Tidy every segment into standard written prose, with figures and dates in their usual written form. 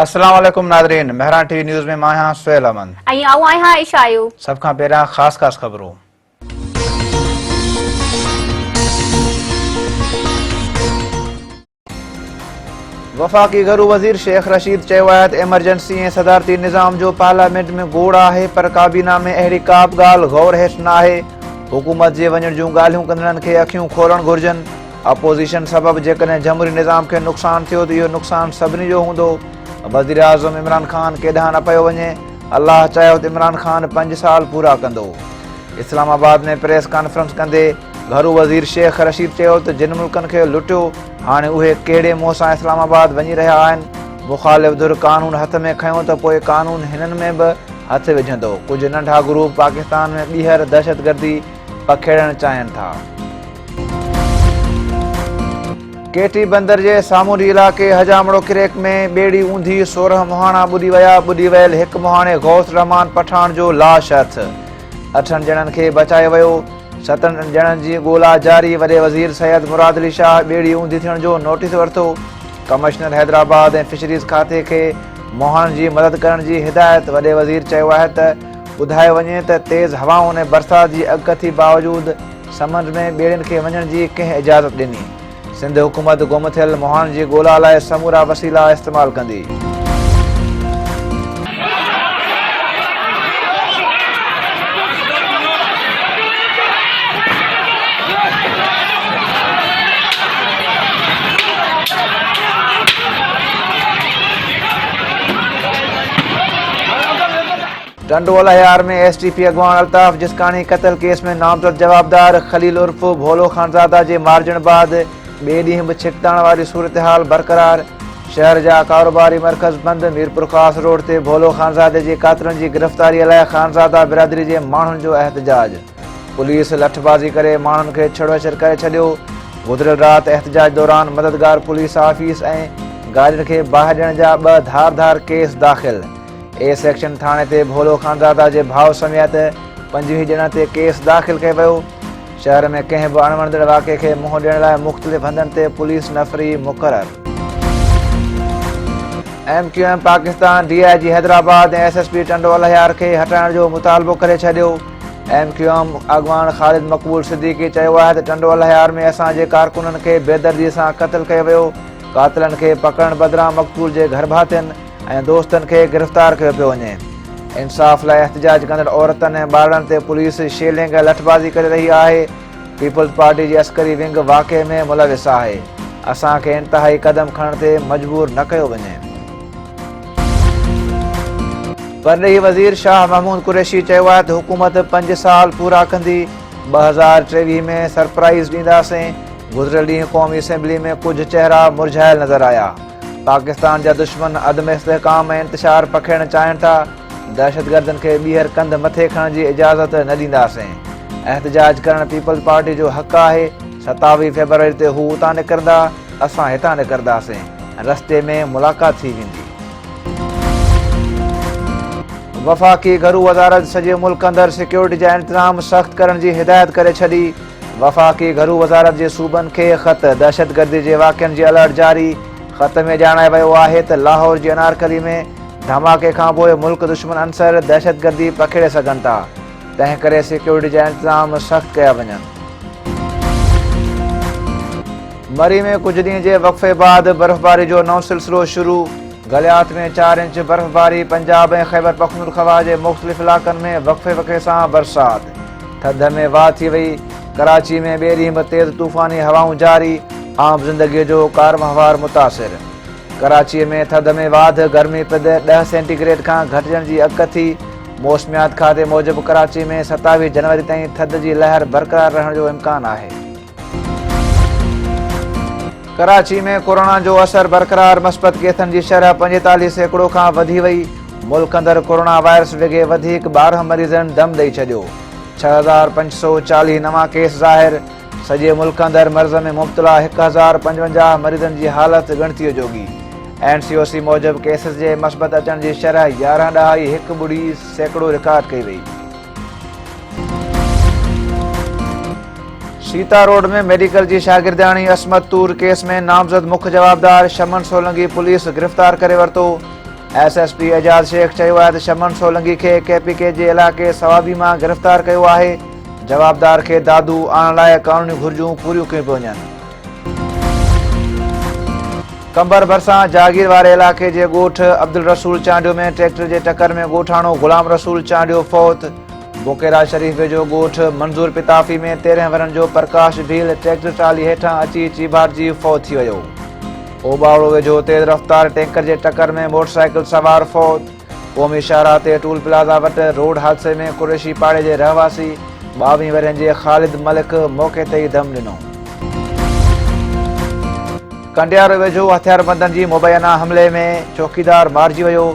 अस्सलाम वालेकुम नाज़रीन, महरान टीवी न्यूज़ में मां आहियां सुहेल अमन। आऊं आहियां आयशा आयो। सब खां पहिरियां ख़ासि ख़बरूं। वफ़ाक़ी घरू वज़ीर शेख रशीद चयो आहे त एमरजेंसी ऐं सदारती निज़ाम जो पार्लियामेंट में गोड़ आहे, पर काबीना में अहिड़ी का बि ॻाल्हि गौर हेठि न आहे। हुकूमत जे वञण जूं ॻाल्हियूं कंदड़नि खे अखियूं खोलणु घुरिजनि। अपोज़िशन सबबि जेकॾहिं जमहूरी निज़ाम खे नुक़सानु थियो त इहो नुक़सानु सभिनी जो हूंदो। वज़ीर आज़म इमरान ख़ान केॾांहुं न पियो वञे। अल्लाह चयो त इमरान ख़ान 5 साल पूरा कंदो। इस्लामाबाद में प्रेस कॉन्फ्रेंस कंदे घरू वज़ीर शेख रशीद चयो त जिन मुल्कनि खे लुटियो हाणे उहे कहिड़े मुंहं सां इस्लामाबाद वञी रहिया आहिनि। मुख़ालिफ़ धुर कानून हथ में खयो त पोइ कानून हिननि में बि हथ विझंदो। कुझु नंढा ग्रुप पाकिस्तान में ॿीहर दहशतगर्दी पखेड़णु चाहिनि था। केटी बंदर जे सामूंडी इलाइक़े हजामड़ो क्रेक में ॿेड़ी ऊंधी 16 मुहाणा ॿुॾी विया। ॿुॾी वियल हिकु मुहाणे गौस रहमान पठान जो लाश हथ। 8 ॼणनि खे बचायो वियो। 7 ॼणनि जी ॻोल्हा जारी। वॾे वज़ीर सैयद मुराद अली शाह ॿेड़ी ऊंधी थियण जो नोटिस वरितो। कमिश्नर हैदराबाद ऐं फिशरीज़ खाते खे मुहाणनि जी मदद करण जी हिदायत। वॾे वज़ीर चयो आहे त ॿुधायो वञे त तेज़ हवाउं ऐं बरसाति जी अॻकथी बावजूदि समुंड में ॿेड़ियुनि खे वञण जी कंहिं इजाज़त ॾिनी। सिंध हुकूमत गुम थियल मुहाणनि जी ॻोल्हा लाइ समूरा वसीला इस्तेमालु कंदी। टंडोल हयार में एसटीपी अगवान अल्ताफ जिस्कानी कत्ल केस में नामज़द जवाबदार खलील उर्फ भोलो खानज़ादा जे मारजण बाद ॿिए ॾींहुं बि छिकताइण वारी सूरत हाल बरक़रार। शहर जा कारोबारी मर्कज़ बंदि। मीरपुर ख़ास रोड ते भोलो खानज़ादे जे कातिलनि जी गिरफ़्तारीअ लाइ खानज़ादा बिरादरी जे माण्हुनि जो एहतजाज। पुलिस लठबाज़ी करे माण्हुनि खे छड़ोछड़ करे छॾियो। गुज़िरियल राति एहतजाज दौरान मददगार पुलिस ऑफिस ऐं गाॾियुनि खे बाहि ॾियण जा 2 धारदार केस दाख़िल। ए सेक्शन थाणे ते भोलो खानज़ादा जे भाउ समेत 25 ॼणनि ते केस दाख़िल कयो वियो। शहर में कंहिं बि अणवणंदड़ वाक़े खे मुंहुं ॾियण लाइ मुख़्तलिफ़ हंधनि ते पुलिस नफ़री मुक़रर। MQM पाकिस्तान DIG हैदराबाद ऐं SSP टंडोल हयार खे हटाइण जो मुतालबो करे छॾियो। MQM अॻवान ख़ालिद मक़बूल सिद्दीकी चयो आहे त टंडोल हयार में असांजे कारकुननि खे बेदर्दीअ सां क़त्ल कयो वियो। कातिलनि खे पकड़ण बदिरां मक़तूल जे घर भातियुनि ऐं दोस्तनि खे गिरफ़्तार कयो पियो वञे। इंसाफ़ लाइ एहतजाज कंदड़ औरतनि ऐं ॿारनि ते पुलिस शेलिंग ऐं लठबाज़ी करे रही आहे। पीपल्स पार्टी जी अस्करी विंग वाक़े में मुलविस आहे। असांखे इंतिहाई क़दम खणण ते मजबूर न कयो वञे। परॾेही वज़ीर शाह महमूद कुरैशी चयो आहे त हुकूमत 5 साल पूरा कंदी। 2023 में सरप्राइज़ ॾींदासीं। गुज़िरियल ॾींहुं क़ौमी असेंबली में कुझु चहिरा मुरझायल नज़र आया। पाकिस्तान जा दुश्मन अदम इस्तेहकाम ऐं इंतशार पखेड़णु चाहिनि था। दहशतगर्दनि खे ॿीहर कंध मथे खणण जी इजाज़त न ॾींदासीं। एहतजाज करणु पीपल्स पार्टी जो हक़ आहे। 27 फेबरवरी ते हू उतां निकिरंदा, असां हितां निकिरंदासीं। रस्ते में मुलाक़ात थी वेंदी। वफ़ाक़ी घरू वज़ारत सॼे मुल्क अंदरि सिक्योरिटी जा इंतज़ाम सख़्त करण जी हिदायत करे छॾी। वफ़ाक़ी घरू वज़ारत जे सूबनि खे ख़त। दहशतगर्दी जे वाक़िअनि जी अलर्ट जारी। ख़त में ॼाणायो वियो आहे त लाहौर जी अनारकली में धमाके खां पोइ मुल्क दुश्मन अंसर दहशतगर्दी पखेड़े सघनि था। तंहिं करे सिक्योरिटी जा इंतज़ाम सख़्त कया वञनि। मरी में कुझु ॾींहं जे वक़फ़े बाद बर्फ़बारी जो नओं सिलसिलो शुरू। गलियात में 4 इंच बर्फ़बारी। पंजाब ऐं ख़ैबर पख्तूनख्वा जे मुख़्तलिफ़ इलाक़नि में वक़फ़े सां बरसाति। थधि में वाह थी वई। कराची में ॿिए ॾींहुं बि तेज़ तूफ़ानी हवाऊं जारी। आम ज़िंदगीअ जो कारवहिंवार मुतासिर। कराचीअ में थधि में वाधि। गर्मी पिद 10 सेंटीग्रेड खां घटिजण जी अॻकथी। मौसमियात खाते मूजिबि कराची में 27 जनवरी ताईं थधि जी लहर बरक़रार रहण जो इम्कान आहे। कराची में कोरोना जो असर बरक़रार। मस्बत केसनि जी शरह 45% खां वधी वई। मुल्क अंदरि कोरोना वायरस विघे वधीक 12 मरीज़नि दम ॾेई छॾियो। 6540 नवां केस ज़ाहिर। सॼे मुल्क अंदरि मर्ज़ में मुब्तला 1055 मरीज़नि जी हालत ॻणतीअ जोगी। NCOC मूजिबि केसिस जे मस्बत अचण जी शरह 11.10 रिकॉर्ड कई वई। सीता रोड में मेडिकल जी शागिर्दाणी असमत तूर केस में नामज़द मुख्य जवाबदार शमन सोलंकी पुलिस गिरफ़्तार करे वरितो। एसएसपी एजाज शेख चयो आहे त शमन सोलंकी खे केपीके जे इलाइक़े सवाबी मां गिरफ़्तार कयो आहे। जवाबदार खे दादू आणण लाइ क़ानूनी घुर्जूं पूरियूं कयूं पियूं वञनि। कंबर भरिसां जागीर वारे इलाइक़े जे ॻोठ अब्दुल रसूल चांडियो में ट्रैक्टर जे टक्कर में ॻोठाणो गुलाम रसूल चांडियो फौत। बोकेरा शरीफ़ जो ॻोठ मंज़ूर पिताफ़ी में 13 वरनि जो प्रकाश ढील ट्रैक्टर ट्राली हेठां अची चीभारजी फौत थी वियो। ओबावड़ो वेझो तेज़ रफ़्तार टैंकर जे टक्कर में मोटरसाइकिल सवार फौत। क़ौमी शाहराह ते टूल प्लाज़ा वटि रोड हादसे में कुरैशी पाड़े जे रहवासी 22 वरनि जे ख़ालिद मलिक मौक़े ते ई दम ॾिनो। कंडियारो वेझो हथियारबंदनि जी मुबैना हमले में चौकीदार मारिजी वियो।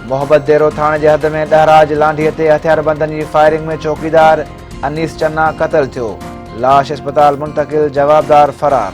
मोहब्बत देरो थाणे जे हद में ॾहराज लांढीअ ते हथियारबंदनि जी फायरिंग में चौकीदार अनीस चन्ना क़तल थियो। लाश अस्पताल मुंतक़िल, जवाबदार फरार।